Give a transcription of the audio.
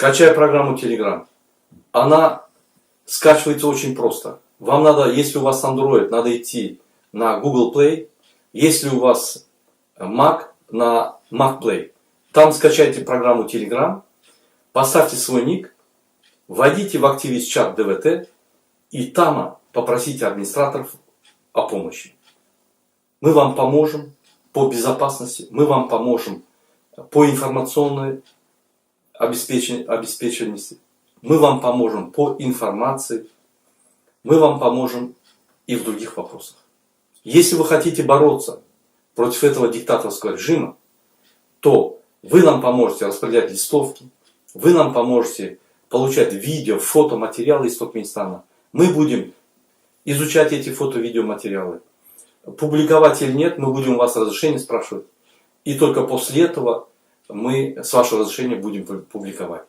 Скачай программу Telegram. Она скачивается очень просто. Вам надо, если у вас Android, надо идти на Google Play. Если у вас Mac, на Mac Play. Там скачайте программу Telegram, поставьте свой ник, войдите в активист чат ДВТ и там попросите администраторов о помощи. Мы вам поможем по безопасности, мы вам поможем по информационной обеспеченности, мы вам поможем по информации, мы вам поможем и в других вопросах. Если вы хотите бороться против этого диктаторского режима, то вы нам поможете распределять листовки, вы нам поможете получать видео, фотоматериалы из Туркменистана. Мы будем изучать эти фото-видеоматериалы. Публиковать или нет, мы будем у вас разрешение спрашивать. И только после этого мы с вашего разрешения будем публиковать.